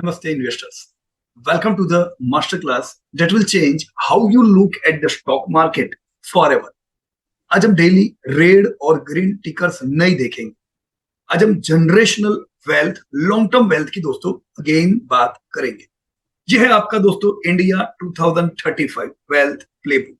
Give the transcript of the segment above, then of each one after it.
Namaste, investors. Welcome to the masterclass that will change how you look at the stock market forever. आज हम daily red और green tickers नहीं देखेंगे. आज हम generational wealth, long term wealth की दोस्तों अगेन बात करेंगे. यह है आपका दोस्तों इंडिया 2035 वेल्थ प्लेबुक.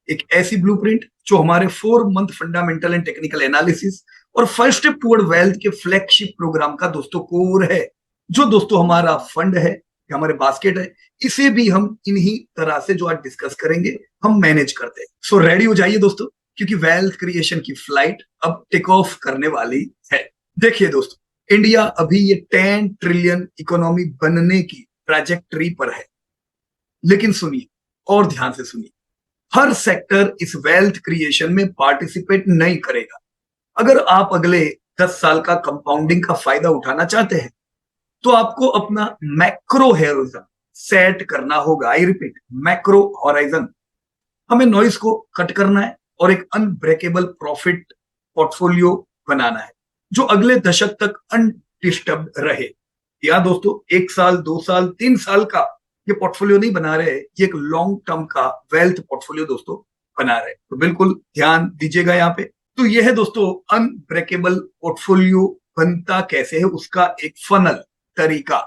एक ऐसी ब्लूप्रिंट जो हमारे 4 month fundamental and technical analysis और 5 स्टेप टुवर्ड वेल्थ के फ्लैगशिप प्रोग्राम का दोस्तों कोर है. जो दोस्तों हमारा फंड है, हमारे बास्केट है, इसे भी हम इन्हीं तरह से जो आज डिस्कस करेंगे हम मैनेज करते हैं. सो रेडी हो जाइए दोस्तों, क्योंकि वेल्थ क्रिएशन की फ्लाइट अब टेक ऑफ करने वाली है. देखिए दोस्तों, इंडिया अभी ये 10 ट्रिलियन इकोनॉमी बनने की ट्रैजेक्टरी पर है. लेकिन सुनिए और ध्यान से सुनिए, हर सेक्टर इस वेल्थ क्रिएशन में पार्टिसिपेट नहीं करेगा. अगर आप अगले 10 साल का कंपाउंडिंग का फायदा उठाना चाहते हैं तो आपको अपना मैक्रो होराइजन सेट करना होगा. I repeat, macro horizon. हमें नॉइज को कट करना है और एक अनब्रेकेबल प्रॉफिट पोर्टफोलियो बनाना है जो अगले दशक तक अनडिस्टर्ब रहे. या दोस्तों 1 साल, 2 साल, 3 साल का ये पोर्टफोलियो नहीं बना रहे, ये एक लॉन्ग टर्म का वेल्थ पोर्टफोलियो दोस्तों बना रहे. तो बिल्कुल ध्यान दीजिएगा यहाँ पे. तो यह है दोस्तों अनब्रेकेबल पोर्टफोलियो बनता कैसे है, उसका एक फनल तरीका.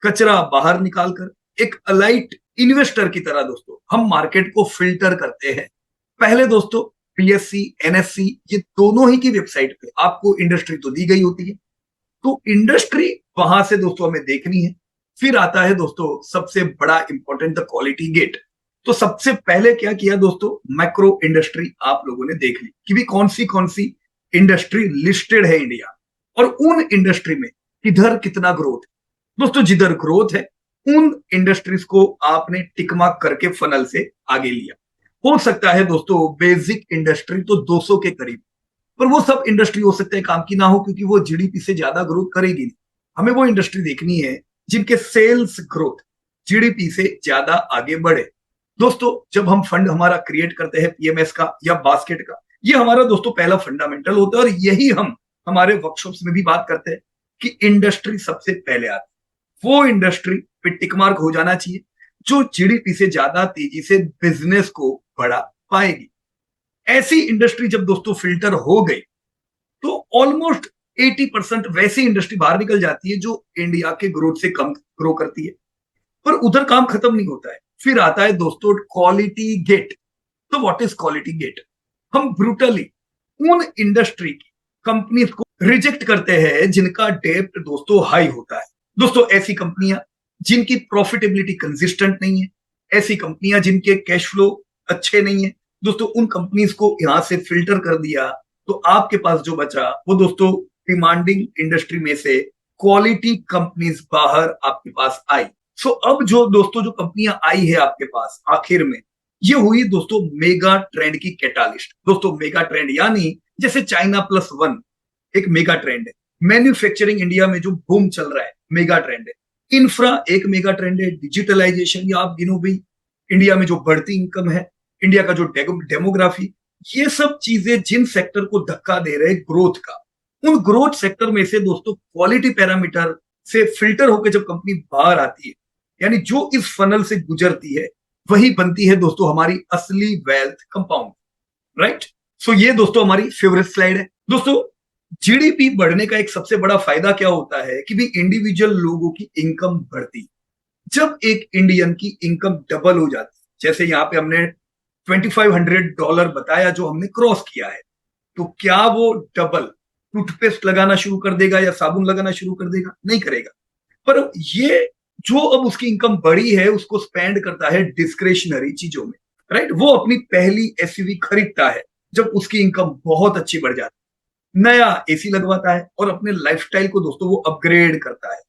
कचरा बाहर निकालकर एक अलाइट इन्वेस्टर की तरह दोस्तों हम मार्केट को फिल्टर करते हैं. पहले दोस्तों पीएससी, एनएससी, ये दोनों ही की वेबसाइट पे आपको इंडस्ट्री तो दी गई होती है, तो इंडस्ट्री वहां से दोस्तों हमें देखनी है. फिर आता है दोस्तों सबसे बड़ा इंपॉर्टेंट, द क्वालिटी गेट. तो सबसे पहले क्या किया दोस्तों, मैक्रो इंडस्ट्री आप लोगों ने देख ली कि भी कौन सी इंडस्ट्री लिस्टेड है इंडिया, और उन इंडस्ट्री में किधर कितना ग्रोथ है. दोस्तों जिधर ग्रोथ है उन इंडस्ट्रीज को आपने टिक मार्क करके फनल से आगे लिया. हो सकता है दोस्तों बेसिक इंडस्ट्री तो 200 के करीब, पर वो सब इंडस्ट्री हो सकता है काम की ना हो, क्योंकि वो जीडीपी से ज्यादा ग्रोथ करेगी नहीं. हमें वो इंडस्ट्री देखनी है जिनके सेल्स ग्रोथ जीडीपी से ज्यादा आगे बढ़े. दोस्तों जब हम फंड हमारा क्रिएट करते हैं पीएमएस का या बास्केट का, ये हमारा दोस्तों पहला फंडामेंटल होता है, और यही हम हमारे वर्कशॉप्स में भी बात करते हैं कि इंडस्ट्री सबसे पहले आती है. वो इंडस्ट्री पे टिक मार्क हो जाना चाहिए जो जीडीपी से ज्यादा तेजी से बिजनेस को बढ़ा पाएगी. ऐसी इंडस्ट्री जब दोस्तों फिल्टर हो गई तो ऑलमोस्ट 80% वैसी इंडस्ट्री बाहर निकल जाती है जो इंडिया के ग्रोथ से कम ग्रो करती है. पर उधर काम खत्म नहीं होता है, फिर आता है दोस्तों क्वालिटी गेट. तो व्हाट इज क्वालिटी गेट? हम ब्रूटली उन इंडस्ट्री की कंपनीज को रिजेक्ट करते हैं जिनका डेब्ट दोस्तों हाई होता है. दोस्तों ऐसी कंपनियां जिनकी प्रॉफिटेबिलिटी कंसिस्टेंट नहीं है, ऐसी कंपनियां जिनके कैश फ्लो अच्छे नहीं है, दोस्तों उन कंपनीज को यहां से फिल्टर कर दिया. तो आपके पास जो बचा वो दोस्तों डिमांडिंग इंडस्ट्री में से क्वालिटी कंपनीज बाहर आपके पास आई. सो अब जो दोस्तों जो कंपनियां आई है आपके पास आखिर में, ये हुई दोस्तों मेगा ट्रेंड की कैटालिस्ट. दोस्तों मेगा ट्रेंड यानी जैसे चाइना प्लस 1 एक मेगा ट्रेंड है, मैन्युफैक्चरिंग इंडिया में जो बूम चल रहा है मेगा ट्रेंड है, इंफ्रा एक मेगा ट्रेंड है, डिजिटलाइजेशन या आप गिनो भी इंडिया में जो बढ़ती इनकम है, इंडिया का जो डेमोग्राफी, ये सब चीजें जिन सेक्टर को धक्का दे रहे ग्रोथ का, उन ग्रोथ सेक्टर में से दोस्तों क्वालिटी पैरामीटर से फिल्टर होकर जब कंपनी बाहर आती है, यानी जो इस फनल से गुजरती है, वही बनती है दोस्तों हमारी असली वेल्थ कंपाउंड. राइट? सो ये दोस्तों हमारी फेवरेट स्लाइड है. दोस्तों जीडीपी बढ़ने का एक सबसे बड़ा फायदा क्या होता है कि भी इंडिविजुअल लोगों की इनकम बढ़ती. जब एक इंडियन की इनकम डबल हो जाती, जैसे यहाँ पे हमने $2500 बताया जो हमने क्रॉस किया है, तो क्या वो डबल टूथपेस्ट लगाना शुरू कर देगा या साबुन लगाना शुरू कर देगा? नहीं करेगा. पर ये जो अब उसकी इनकम बढ़ी है उसको स्पेंड करता है डिस्क्रेशनरी चीजों में. राइट? वो अपनी पहली एसयूवी खरीदता है जब उसकी इनकम बहुत अच्छी बढ़ जाती है, नया एसी लगवाता है और अपने लाइफस्टाइल को दोस्तों वो अपग्रेड करता है.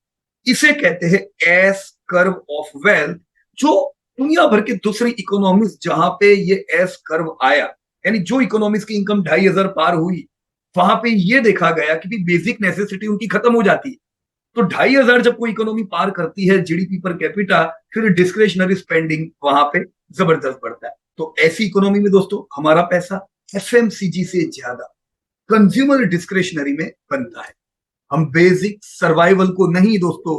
इसे कहते हैं एस कर्व ऑफ वेल्थ. जो दुनिया भर के दूसरी इकोनॉमीज जहां पे ये एस कर्व आया, यानी जो इकोनॉमीज की इनकम 2500 पार हुई, वहां पे ये देखा गया कि बेसिक नेसेसिटी उनकी खत्म हो जाती है. तो 2500 जब कोई इकोनॉमी पार करती है जीडीपी पर कैपिटा, फिर डिस्क्रेशनरी स्पेंडिंग वहां पे जबरदस्त बढ़ता है. तो ऐसी इकोनॉमी में दोस्तों हमारा पैसा एफएमसीजी से ज्यादा कंज्यूमर डिस्क्रेशनरी में बनता है. हम बेसिक सर्वाइवल को नहीं दोस्तों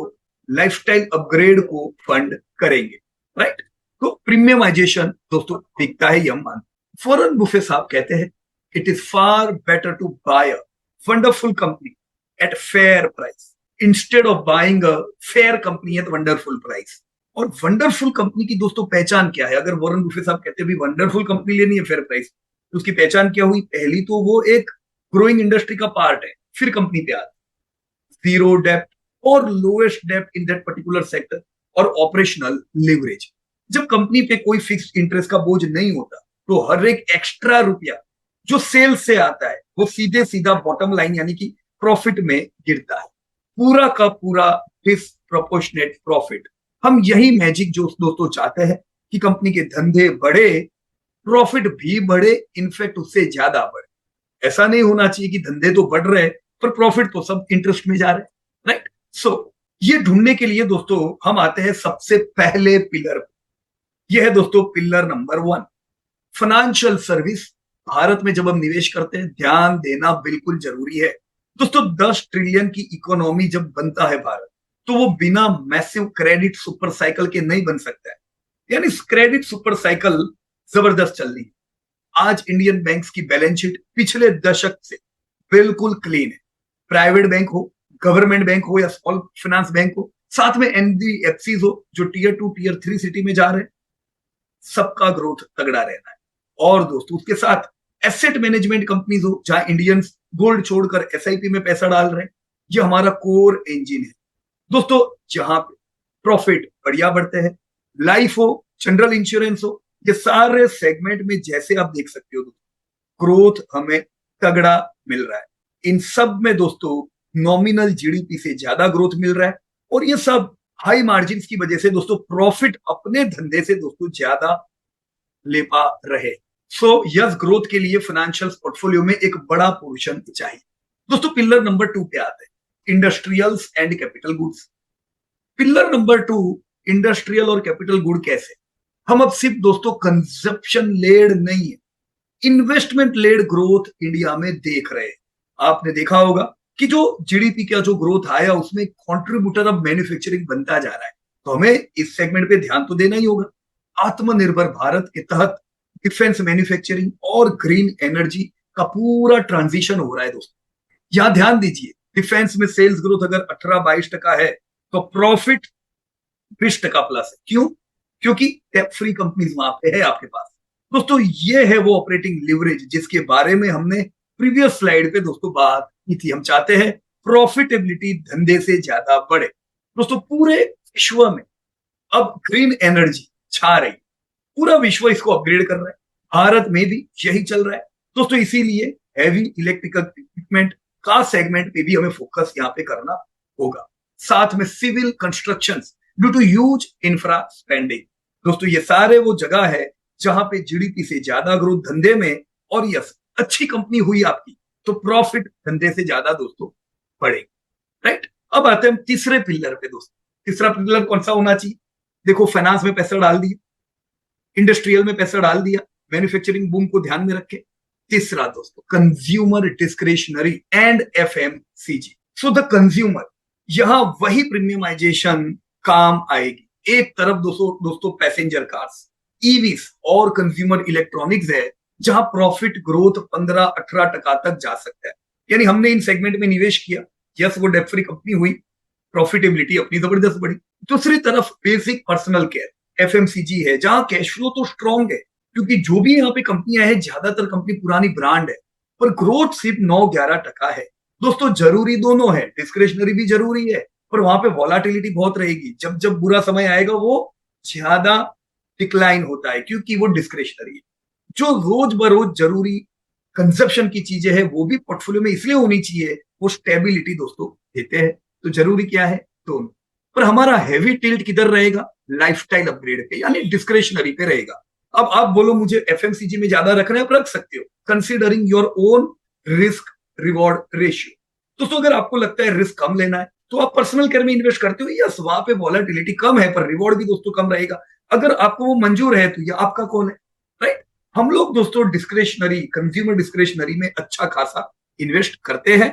लाइफस्टाइल अपग्रेड को फंड करेंगे, राइट। तो प्रीमियमाइजेशन दोस्तों दिखता है, यह मान वॉरेन बुफे साहब कहते हैं, it is far better to buy a wonderful company at fair price instead of buying a fair company at wonderful price. और वंडरफुल कंपनी की दोस्तों पहचान क्या है? अगर वॉरेन बुफे साहब कहते हैं भी वंडरफुल कंपनी लेनी है फेयर प्राइस, तो उसकी पहचान क्या हुई? पहली तो वो एक ग्रोइंग इंडस्ट्री का पार्ट है, फिर कंपनी पे आती, जीरो डेप्ट और लोएस्ट डेप्ट इन दैट पर्टिकुलर सेक्टर, और ऑपरेशनल लिवरेज। जब कंपनी पे कोई फिक्स्ड इंटरेस्ट का बोझ नहीं होता, तो हर एक एक्स्ट्रा रुपया जो सेल्स से आता है वो सीधे सीधा बॉटम लाइन यानी कि प्रॉफिट में गिरता है, पूरा का पूरा डिसप्रोपोर्शनेट प्रॉफिट। हम यही मैजिक जो दोस्तों चाहते हैं कि कंपनी के धंधे बढ़े, प्रॉफिट भी बढ़े, इनफैक्ट उससे ज्यादा बढ़े। ऐसा नहीं होना चाहिए कि धंधे तो बढ़ रहे पर प्रॉफिट तो सब इंटरेस्ट में जा रहे, राइट। सो ये ढूंढने के लिए दोस्तों हम आते हैं सबसे पहले पिलर पे। यह है दोस्तों pillar number 1, financial service. Bharat में जब हम निवेश करते हैं, ध्यान देना बिल्कुल जरूरी है दोस्तों, 10 ट्रिलियन की इकोनॉमी जब बनता है भारत, तो वो बिना मैसिव क्रेडिट सुपर साइकिल के नहीं बन सकता है। यानी क्रेडिट सुपर साइकिल जबरदस्त चल रही है। आज इंडियन बैंक्स की बैलेंस शीट पिछले दशक से बिल्कुल क्लीन है। प्राइवेट बैंक हो, गवर्नमेंट बैंक हो या स्मॉल फाइनेंस बैंक हो, साथ में एनबीएफसी हो जो टीयर 2 टीयर 3 सिटी में जा रहे हैं, सबका ग्रोथ तगड़ा रहना है। और दोस्तों उसके साथ एसेट मैनेजमेंट कंपनीज हो, जहां इंडियंस गोल्ड छोड़कर एसआईपी में पैसा डाल रहे हैं, ये हमारा कोर इंजन है दोस्तों, जहां पे प्रॉफिट बढ़िया बढ़ते हैं। लाइफ हो, जनरल इंश्योरेंस हो, ये सारे सेगमेंट में जैसे आप देख सकते हो ग्रोथ हमें तगड़ा मिल रहा है। इन सब में दोस्तों नॉमिनल जीडीपी से ज्यादा ग्रोथ मिल रहा है, और ये सब हाई मार्जिन की वजह से दोस्तों प्रॉफिट अपने धंधे से दोस्तों ज्यादा ले पा रहे। सो यस, ग्रोथ के लिए फाइनेंशियल पोर्टफोलियो में एक बड़ा पोर्शन चाहिए। दोस्तों पिलर नंबर 2 पे आते हैं, industrials and capital goods. Pillar number 2, industrial और कैपिटल गुड कैसे? हम अब सिर्फ दोस्तों कंजप्शन लेड नहीं है, इन्वेस्टमेंट लेड ग्रोथ इंडिया में देख रहे हैं। आपने देखा होगा कि जो जीडीपी का जो ग्रोथ आया उसमें कंट्रीब्यूटर अब मैन्युफैक्चरिंग बनता जा रहा है, तो हमें इस सेगमेंट पे ध्यान तो देना ही होगा। आत्मनिर्भर भारत के तहत डिफेंस मैन्युफैक्चरिंग और ग्रीन एनर्जी का पूरा ट्रांजिशन हो रहा है दोस्तों। यहां ध्यान दीजिए, डिफेंस में सेल्स ग्रोथ अगर 18-22% है, तो प्रॉफिट 20% प्लस है। क्यों? क्योंकि टैक्स फ्री कंपनीज वहां पे है आपके पास। दोस्तों ये है वो ऑपरेटिंग लिवरेज जिसके बारे में हमने प्रीवियस स्लाइड पे दोस्तों बात की थी। हम चाहते हैं प्रॉफिटेबिलिटी धंधे से ज्यादा बढ़े। दोस्तों पूरे विश्व में अब ग्रीन एनर्जी छा रही, पूरा विश्व इसको अपग्रेड कर रहा है, भारत में भी यही चल रहा है दोस्तों। इसीलिए हैवी इलेक्ट्रिकल इक्विपमेंट का सेगमेंट पे भी हमें फोकस यहाँ पे करना होगा। साथ में civil construction due to huge infra spending. दोस्तों ये सारे वो जगह है जहां पे जीडीपी से ज्यादा ग्रोथ धंधे में, और यस अच्छी कंपनी हुई आपकी तो प्रॉफिट धंधे से ज्यादा दोस्तों बढ़ेगी, राइट। अब आते हैं हम तीसरे पिलर पे दोस्तों। तीसरा पिलर कौन सा होना चाहिए? देखो फाइनेंस में पैसा डाल दिया, इंडस्ट्रियल में पैसा डाल दिया, मैन्युफैक्चरिंग बूम को ध्यान में रखे। तीसरा दोस्तों consumer discretionary and FMCG. So the consumer, यहां वही प्रीमियमाइजेशन काम आएगी। एक तरफ दोस्तों पैसेंजर कार्स, ईवीस और कंज्यूमर इलेक्ट्रॉनिक्स है, जहां प्रॉफिट ग्रोथ 15-18% तक जा सकता है। यानी हमने इन सेगमेंट में निवेश किया, यस वो डेट फ्री कंपनी हुई, प्रॉफिटेबिलिटी अपनी जबरदस्त बढ़ी। दूसरी तरफ बेसिक पर्सनल केयर एफएमसीजी है, जहां कैश फ्लो तो स्ट्रॉन्ग है, क्योंकि जो भी यहाँ पे कंपनियां हैं ज्यादातर कंपनी पुरानी ब्रांड है, पर ग्रोथ सिर्फ 9-11% है। दोस्तों जरूरी दोनों है, डिस्क्रिशनरी भी जरूरी है, पर वहां पे वॉलाटिलिटी बहुत रहेगी। जब जब बुरा समय आएगा वो ज्यादा डिक्लाइन होता है, क्योंकि वो डिस्क्रिशनरी है। जो रोज बरोज जरूरी कंजप्शन की चीजें हैं वो भी पोर्टफोलियो में इसलिए होनी चाहिए, वो स्टेबिलिटी दोस्तों देते हैं। तो जरूरी क्या है? दोनों। पर हमारा हैवी टिल्ट किधर रहेगा? लाइफस्टाइल अपग्रेड पे यानी डिस्क्रिशनरी पे रहेगा। अब आप बोलो मुझे एफएमसीजी में ज्यादा रखना है, आप रख सकते हो, considering your own risk reward ratio. दोस्तों अगर आपको लगता है रिस्क कम लेना है तो आप पर्सनल केयर में इन्वेस्ट करते हो, यस वहां पे वॉलेटिलिटी कम है पर रिवॉर्ड भी दोस्तों कम रहेगा। अगर आपको वो मंजूर है तो ये आपका कॉल है, राइट। हम लोग दोस्तों डिस्क्रिशनरी, कंज्यूमर डिस्क्रिशनरी में अच्छा खासा इन्वेस्ट करते हैं।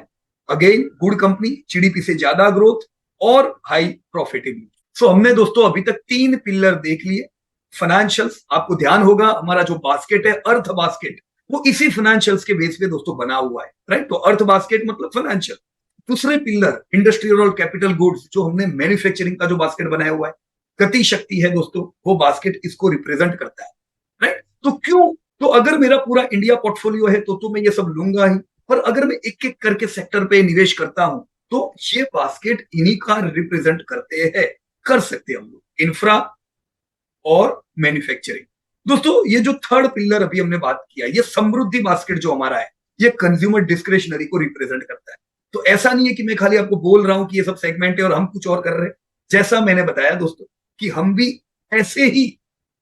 अगेन गुड कंपनी, जीडीपी से ज्यादा ग्रोथ, और हाई प्रॉफिटेबिलिटी। सो हमने दोस्तों अभी तक 3 पिलर देख लिए। फाइनेंशियल्स, आपको ध्यान होगा हमारा जो बास्केट है, अर्थ बास्केट, वो इसी फाइनेंशियल्स के बेस पे दोस्तों बना हुआ है, राइट। तो अर्थ बास्केट मतलब फाइनेंशियल। दूसरे पिलर इंडस्ट्रियल और कैपिटल गुड्स, जो हमने मैन्युफैक्चरिंग का जो बास्केट बनाया हुआ है। गति शक्ति है दोस्तों, वो बास्केट इसको रिप्रेजेंट करता है, राइट। तो क्यों, तो अगर मेरा पूरा इंडिया पोर्टफोलियो है तो मैं ये सब लूंगा ही, पर अगर मैं एक एक करके सेक्टर पे निवेश करता हूं तो ये बास्केट इन्हीं का रिप्रेजेंट करते हैं, कर सकते हैं हम लोग, इंफ्रा और मैन्युफैक्चरिंग। दोस्तों ये जो थर्ड पिलर अभी हमने बात किया, ये समृद्धि बास्केट जो हमारा है, ये कंज्यूमर डिस्क्रिशनरी को रिप्रेजेंट करता है। तो ऐसा नहीं है कि मैं खाली आपको बोल रहा हूं कि ये सब सेगमेंट है और हम कुछ और कर रहे हैं। जैसा मैंने बताया दोस्तों कि हम भी ऐसे ही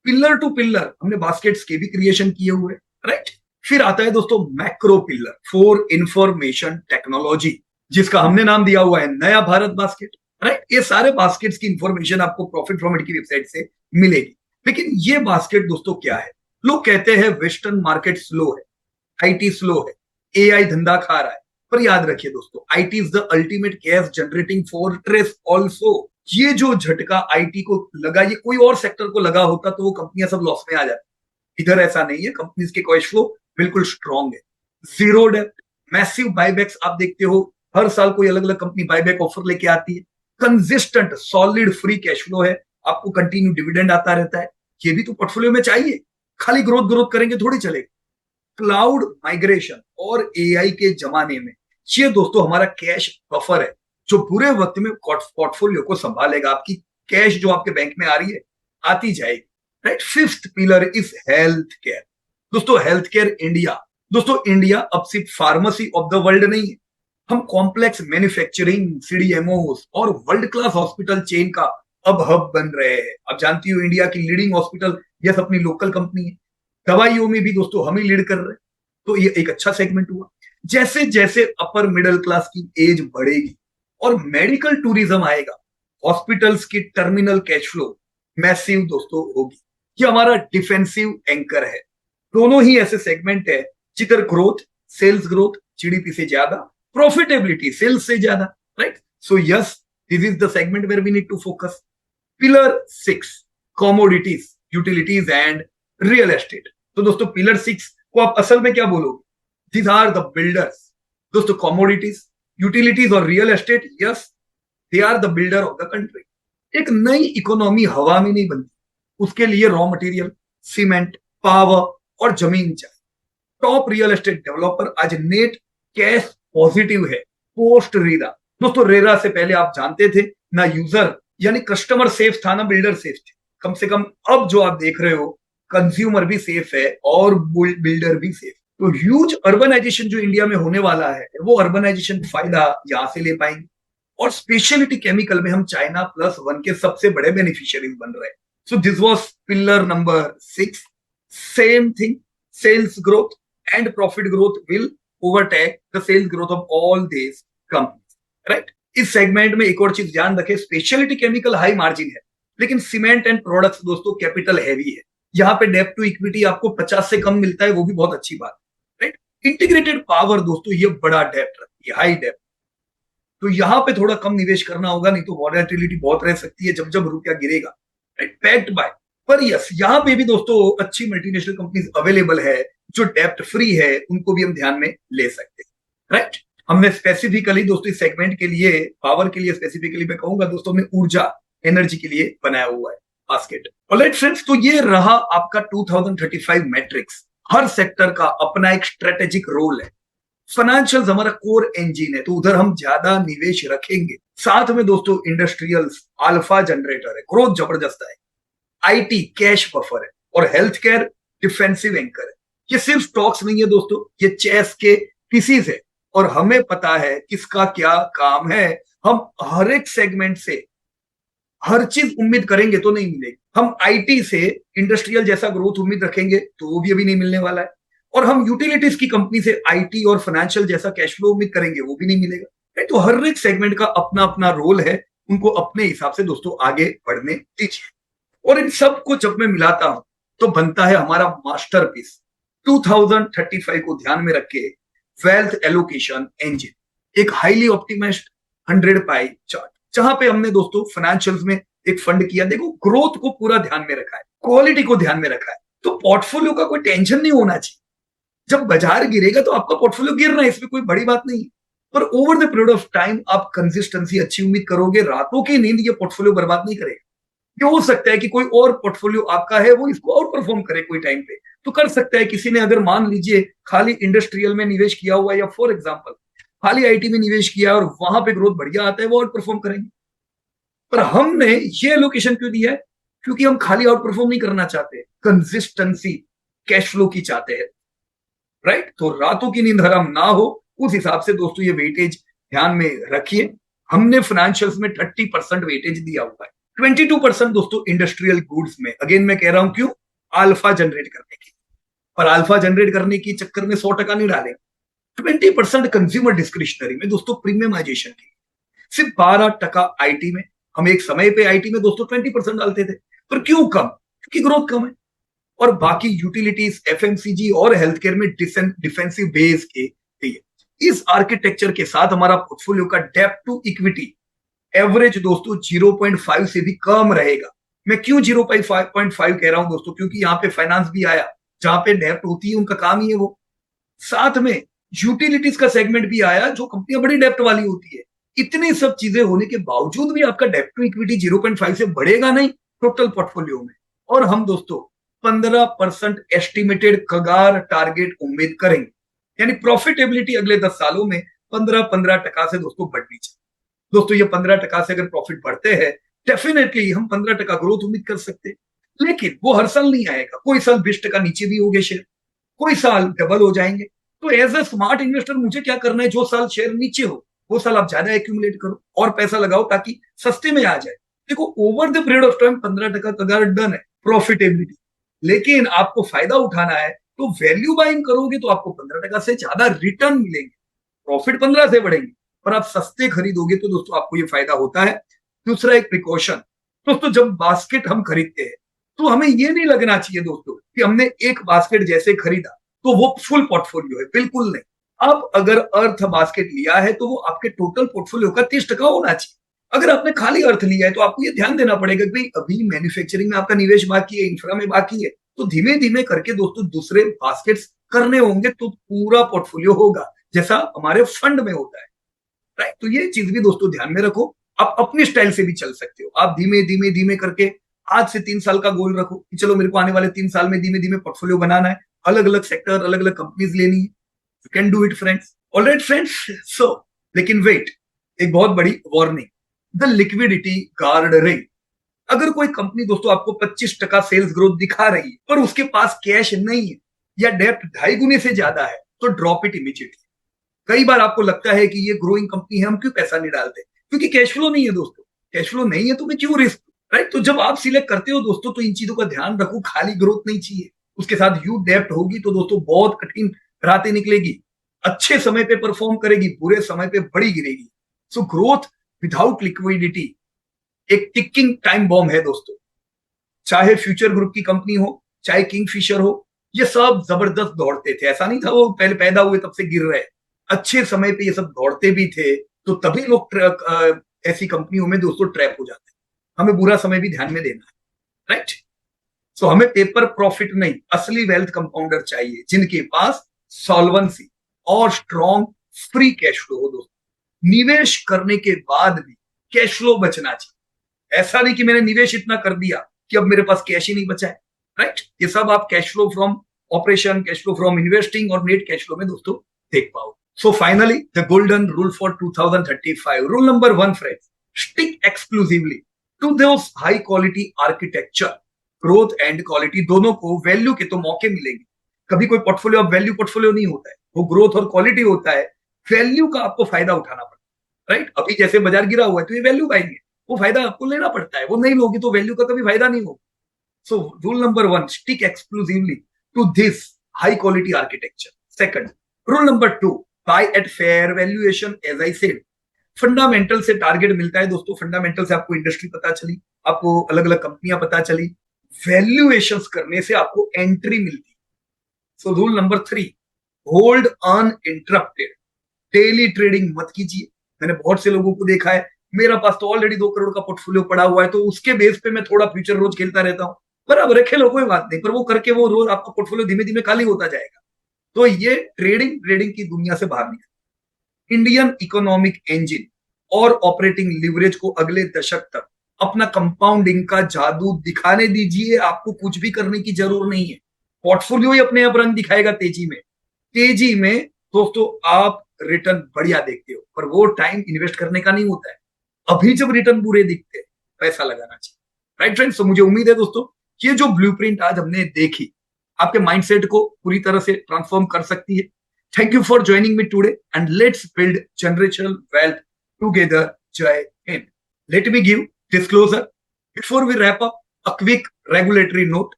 पिलर टू पिलर हमने बास्केट्स के भी क्रिएशन किए हुए, राइट। फिर आता है दोस्तों macro pillar for information technology, जिसका हमने नाम दिया हुआ है नया भारत बास्केट, राइट। ये सारे बास्केट्स की इंफॉर्मेशन आपको प्रॉफिट फ्रॉम इट की वेबसाइट से मिलेगी। लेकिन ये बास्केट दोस्तों क्या है, लोग कहते हैं वेस्टर्न मार्केट स्लो है, आईटी स्लो है, एआई धंधा खा रहा है। पर याद रखिए दोस्तों, IT is the ultimate cash generating fortress also. ये जो झटका आईटी को लगा, ये कोई और सेक्टर को लगा होता तो वो कंपनियां सब लॉस में आ जाती। इधर ऐसा नहीं है, कंपनीज के कैश फ्लो बिल्कुल स्ट्रांग है, जीरो डेट, मैसिव बायबैक्स आप देखते हो, हर साल कोई अलग अलग कंपनी बायबैक ऑफर लेके आती है, consistent solid free cash flow है, आपको कंटिन्यू डिविडेंड आता रहता है। ये भी तो पोर्टफोलियो में चाहिए, खाली ग्रोथ ग्रोथ करेंगे थोड़ी चलेगा। क्लाउड माइग्रेशन और एआई के जमाने में ये दोस्तों हमारा कैश बफर है, जो बुरे वक्त में पोर्टफोलियो को संभालेगा। आपकी कैश जो आपके बैंक में आ रही है, आती जाएगी, right. Fifth pillar is health care. दोस्तों हेल्थ केयर इंडिया, दोस्तों इंडिया अब सिर्फ फार्मेसी ऑफ द वर्ल्ड नहीं है, हम कॉम्प्लेक्स मैन्युफैक्चरिंग, सीडीएमओस और वर्ल्ड क्लास हॉस्पिटल चेन का अब हब बन रहे हैं। आप जानती हो इंडिया की लीडिंग हॉस्पिटल यस अपनी लोकल कंपनी है, दवाइयों में भी दोस्तों हम ही लीड कर रहे हैं। तो ये एक अच्छा सेगमेंट हुआ। जैसे जैसे अपर मिडिल क्लास की एज बढ़ेगी और मेडिकल टूरिज्म आएगा, हॉस्पिटल्स की टर्मिनल कैश फ्लो मैसिव दोस्तों होगी। ये हमारा डिफेंसिव एंकर है। दोनों ही ऐसे सेगमेंट है जिधर ग्रोथ, सेल्स ग्रोथ जीडीपी से ज्यादा, प्रॉफिटेबिलिटी सेल्स से ज्यादा, right. So yes, this is the segment where we need to focus. Pillar 6 commodities, utilities and real estate. तो दोस्तों पिलर 6 को आप असल में क्या बोलोगे, दीज आर द बिल्डर्स। दोस्तों कमोडिटीज, यूटिलिटीज और real estate, yes they are the builder of the country. एक नई इकोनॉमी हवा में नहीं बनती, उसके लिए रॉ मटेरियल, सीमेंट, पावर और जमीन चाहिए। टॉप रियल एस्टेट डेवलपर आज नेट कैश पॉजिटिव है पोस्ट रेरा। दोस्तों रेरा से पहले आप जानते थे ना, यूजर यानी कस्टमर सेफ था ना बिल्डर सेफ थे। कम से कम अब जो आप देख रहे हो, कंज्यूमर भी सेफ है और बिल्डर भी सेफ। तो ह्यूज अर्बनाइजेशन जो इंडिया में होने वाला है, वो अर्बनाइजेशन फायदा यहां से ले पाएंगे। और स्पेशलिटी केमिकल में हम चाइना +1 के सबसे बड़े बेनिफिशियरीज बन रहे हैं। So this was pillar number 6। Same thing, sales growth and profit growth will overtake the sales growth of all these companies, right? इस सेगमेंट में एक और चीज ध्यान रखें, स्पेशलिटी केमिकल हाई मार्जिन है, लेकिन सीमेंट एंड प्रोडक्ट्स दोस्तों कैपिटल हैवी है। यहाँ पे डेब्ट टू इक्विटी आपको 50 से कम मिलता है, वो भी बहुत अच्छी बात है, राइट। इंटीग्रेटेड पावर दोस्तों ये बड़ा डेब्ट रखती है, हाई डेब्ट। तो यहाँ पे थोड़ा कम निवेश करना होगा, नहीं तो वॉलेटिलिटी बहुत रह सकती है जब जब रुपया गिरेगा, राइट। पैक्ड बाय, पर यस यहाँ पे भी दोस्तों अच्छी मल्टीनेशनल कंपनीज अवेलेबल है जो डेप्ट फ्री है, उनको भी हम ध्यान में ले सकते हैं, राइट। हमने स्पेसिफिकली दोस्तों इस सेगमेंट के लिए, पावर के लिए स्पेसिफिकली मैं कहूंगा दोस्तों, हमने ऊर्जा एनर्जी के लिए बनाया हुआ है बास्केट। ऑलराइट फ्रेंड्स, तो ये रहा आपका 2035 मैट्रिक्स। हर सेक्टर का अपना एक स्ट्रेटेजिक रोल है। फाइनेंशियल्स हमारा कोर इंजन है, तो उधर हम ज्यादा निवेश रखेंगे। साथ में दोस्तों इंडस्ट्रियल्स अल्फा जनरेटर है, ग्रोथ जबरदस्त है, आईटी कैश बफर है, और हेल्थ केयर डिफेंसिव एंकर है। ये सिर्फ स्टॉक्स नहीं है दोस्तों, ये चेस के पीसीज है, और हमें पता है किसका क्या काम है। हम हर एक सेगमेंट से हर चीज उम्मीद करेंगे तो नहीं मिलेगी। हम आईटी से इंडस्ट्रियल जैसा ग्रोथ उम्मीद रखेंगे तो वो भी अभी नहीं मिलने वाला है, और हम यूटिलिटीज की कंपनी से आईटी और फाइनेंशियल जैसा कैश फ्लो उम्मीद करेंगे, वो भी नहीं मिलेगा। तो हर एक सेगमेंट का अपना अपना रोल है, उनको अपने हिसाब से दोस्तों आगे बढ़ने दीजिए। और इन सब को जब मैं मिलाता हूं तो बनता है हमारा मास्टरपीस 2035 को ध्यान में रख के वेल्थ एलोकेशन इंजन, एक हाईली ऑप्टिमाइज्ड 100 पाई चार्ट। जहां पे हमने दोस्तों फाइनेंशियल्स में एक फंड किया, देखो ग्रोथ को पूरा ध्यान में रखा है, क्वालिटी को ध्यान में रखा है, तो पोर्टफोलियो का कोई टेंशन नहीं होना चाहिए। जब बाजार गिरेगा तो आपका पोर्टफोलियो गिर रहा है, इसमें कोई बड़ी बात नहीं है। पर over the period of time आप कंसिस्टेंसी अच्छी उम्मीद करोगे, रातों की नींद ये पोर्टफोलियो बर्बाद नहीं करेगा। ये हो सकता है कि कोई और पोर्टफोलियो आपका है वो इसको आउट परफॉर्म करे कोई टाइम पे, तो कर सकता है। किसी ने अगर मान लीजिए खाली इंडस्ट्रियल में निवेश किया हुआ है, या फॉर एग्जाम्पल खाली आईटी में निवेश किया और वहां पे ग्रोथ बढ़िया आता है, वो आउट परफॉर्म करेंगे। पर हमने ये लोकेशन क्यों दिया है? क्योंकि हम खाली आउट परफॉर्म नहीं करना चाहते, कंसिस्टेंसी कैश फ्लो की चाहते हैं, राइट। तो रातों की नींद हराम ना हो, उस हिसाब से दोस्तों ये वेटेज ध्यान में रखिए। हमने फाइनेंशियल्स में 30% वेटेज दिया हुआ है, 22% दोस्तों इंडस्ट्रियल गुड्स में। अगेन मैं कह रहा हूं क्यों, अल्फा जनरेट करने की। पर अल्फा जनरेट करने की चक्कर में 100% नहीं डालेंगे। 20% कंज्यूमर डिस्क्रिशनरी में दोस्तों, प्रीमियमाइजेशन की। सिर्फ 12% आईटी में। हम एक समय पे आईटी में दोस्तों 20% डालते थे, पर क्यों कम? क्योंकि ग्रोथ कम है। और बाकी यूटिलिटीज, एफएमसीजी और हेल्थ केयर में डिफेंसिव बेस के लिए इस आर्किटेक्चर के साथ हमारा पोर्टफोलियो का डेप्ट टू इक्विटी एवरेज दोस्तों 0.5 से भी कम रहेगा। मैं क्यों 0.5 कह रहा हूं दोस्तों? क्योंकि यहाँ पे फाइनेंस भी आया, जहां पे डेप्ट होती है उनका काम ही है वो। साथ में यूटिलिटीज का सेगमेंट भी आया, जो कंपनियां बड़ी डेप्ट वाली होती है। इतनी सब चीजें होने के बावजूद भी आपका डेप्ट टू इक्विटी 0.5 से बढ़ेगा नहीं टोटल पोर्टफोलियो में। और हम दोस्तों 15% एस्टिमेटेड कगार टारगेट उम्मीद करेंगे, यानी प्रॉफिटेबिलिटी अगले 10 सालों में 15% से दोस्तों बढ़नी चाहिए। दोस्तों ये 15% से अगर प्रॉफिट बढ़ते हैं, डेफिनेटली हम 15% ग्रोथ उम्मीद कर सकते हैं। लेकिन वो हर साल नहीं आएगा, कोई साल 20% नीचे भी होंगे शेयर, कोई साल डबल हो जाएंगे। तो एज ए स्मार्ट इन्वेस्टर मुझे क्या करना है, जो साल शेयर नीचे हो वो साल आप ज्यादा एक्यूमुलेट करो और पैसा लगाओ ताकि सस्ते में आ जाए। देखो over the period of time 15% कगार डन है प्रॉफिटेबिलिटी, लेकिन आपको फायदा उठाना है तो वैल्यू बाइंग करोगे तो आपको 15% से ज्यादा रिटर्न मिलेंगे। प्रॉफिट 15 से बढ़ेंगे, पर आप सस्ते खरीदोगे तो दोस्तों आपको ये फायदा होता है। दूसरा एक प्रिकॉशन दोस्तों, जब बास्केट हम खरीदते हैं तो हमें ये नहीं लगना चाहिए दोस्तों कि हमने एक बास्केट जैसे खरीदा तो वो फुल पोर्टफोलियो है, बिल्कुल नहीं। अब अगर अर्थ बास्केट लिया है तो वो आपके टोटल पोर्टफोलियो का 30% होना चाहिए। अगर आपने खाली अर्थ लिया है तो आपको ये ध्यान देना पड़ेगा कि भाई अभी मैन्युफैक्चरिंग में आपका निवेश बाकी है, इंफ्रा में बाकी है, तो धीमे धीमे करके दोस्तों दूसरे बास्केट्स करने होंगे तो पूरा पोर्टफोलियो होगा, जैसा हमारे फंड में होता है, राइट। तो ये चीज भी दोस्तों ध्यान में रखो। आप अपनी स्टाइल से भी चल सकते हो। आप धीमे धीमे धीमे करके आज से 3 साल का गोल रखो कि चलो मेरे को आने वाले 3 साल में धीमे धीमे पोर्टफोलियो बनाना है, अलग अलग सेक्टर, अलग अलग कंपनीज लेनी है। You can do it friends. Alright friends, so लेकिन वेट, एक बहुत बड़ी warning, the liquidity guard rate. अगर कोई कंपनी दोस्तों आपको 25% सेल्स ग्रोथ दिखा रही है पर उसके पास कैश नहीं है या डेप्ट 2.5 गुने से ज्यादा है, तो ड्रॉप इट इमीडिएटली। कई बार आपको लगता है कि ये ग्रोइंग कंपनी है, हम क्यों पैसा नहीं डालते? क्योंकि कैश फ्लो नहीं है दोस्तों। कैश फ्लो नहीं है तो मैं क्यों रिस्क, राइट। तो जब आप सिलेक्ट करते हो दोस्तों तो इन चीजों का ध्यान रखो, खाली ग्रोथ नहीं चाहिए, उसके साथ यू डेप्ट होगी तो दोस्तों बहुत कठिन रातें निकलेगी। अच्छे समय पे परफॉर्म करेगी, बुरे समय पे बड़ी गिरेगी। सो ग्रोथ विदाउट लिक्विडिटी एक टिकिंग टाइम बॉम्ब है दोस्तों। चाहे फ्यूचर ग्रुप की कंपनी हो, चाहे किंगफिशर हो, ये सब जबरदस्त दौड़ते थे। ऐसा नहीं था वो पहले पैदा हुए तब से गिर रहे। अच्छे समय पे ये सब दौड़ते भी थे, तो तभी लोग ऐसी कंपनियों में दोस्तों ट्रैप हो जाते हैं। हमें बुरा समय भी ध्यान में देना है, राइट। सो हमें पेपर प्रॉफिट नहीं, असली वेल्थ कंपाउंडर चाहिए जिनके पास सॉल्वेंसी और स्ट्रॉन्ग फ्री कैश फ्लो हो दोस्तों। निवेश करने के बाद भी कैश फ्लो बचना चाहिए। ऐसा नहीं कि मैंने निवेश इतना कर दिया कि अब मेरे पास कैश ही नहीं बचा है, राइट। ये सब आप cash flow from operation, cash flow from investing और नेट कैश फ्लो में दोस्तों देख पाओ। So finally the golden rule for 2035, rule number 1 friends, stick exclusively to those high quality architecture. Growth and quality दोनों को वैल्यू के तो मौके मिलेंगे। कभी कोई पोर्टफोलियो अब वैल्यू पोर्टफोलियो नहीं होता है, वो ग्रोथ और क्वालिटी होता है। वैल्यू का आपको फायदा उठाना पड़ता है, राइट। अभी जैसे बाजार गिरा हुआ है तो ये वैल्यू बाइंग है, वो फायदा आपको लेना पड़ता है। वो नहीं लोगी तो वैल्यू का कभी फायदा नहीं होगा। So rule number 1, stick exclusively to this high quality architecture. Second, rule number 2, buy at fair valuation. As I said, fundamental से टारगेट मिलता है दोस्तों। फंडामेंटल से आपको इंडस्ट्री पता चली, आपको अलग अलग कंपनियां पता चली, वैल्यूएशंस करने से आपको एंट्री मिलती। सो rule number 3, hold uninterrupted. Daily trading मत कीजिए। मैंने बहुत से लोगों को देखा है, मेरा पास तो ऑलरेडी 2 करोड़ का पोर्टफोलियो पड़ा हुआ है, तो उसके बेस पे मैं थोड़ा फ्यूचर रोज खेलता रहता हूँ। बराबर है, खेलो कोई बात नहीं, पर वो करके वो रोज आपका पोर्टफोलियो धीमे धीमे खाली होता जाएगा। तो ये ट्रेडिंग ट्रेडिंग की दुनिया से बाहर निकल, इंडियन इकोनॉमिक इंजन और ऑपरेटिंग लिवरेज को अगले दशक तक अपना कंपाउंडिंग का जादू दिखाने दीजिए। आपको कुछ भी करने की जरूरत नहीं है, पोर्टफोलियो ही अपने आप रंग दिखाएगा तेजी में। तेजी में दोस्तों आप रिटर्न बढ़िया देखते हो, पर वो टाइम इन्वेस्ट करने का नहीं होता है। अभी जब रिटर्न बुरे दिखते हैं, पैसा लगाना चाहिए। राइट फ्रेंड्स, तो मुझे उम्मीद है दोस्तों, ये जो ब्लूप्रिंट आज हमने देखी आपके माइंडसेट को पूरी तरह से ट्रांसफॉर्म कर सकती है। Thank you for joining me today and let's build generational wealth together. जय हिंद। Let me give disclosure before we wrap up. A quick regulatory note: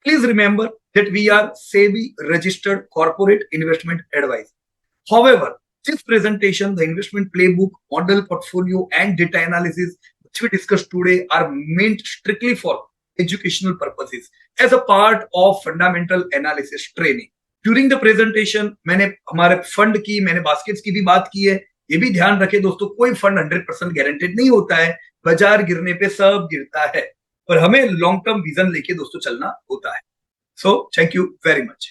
please remember that we are SEBI registered corporate investment advisor. However, this presentation, the investment playbook, model portfolio, and data analysis which we discussed today are meant strictly for educational purposes as a part of fundamental analysis training. During the presentation, मैंने हमारे fund की, मैंने baskets की भी बात की है। ये भी ध्यान रखें दोस्तों, कोई फंड 100% गारंटेड नहीं होता है। बाजार गिरने पे सब गिरता है, और हमें लॉन्ग टर्म विजन लेके दोस्तों चलना होता है। So thank you very much.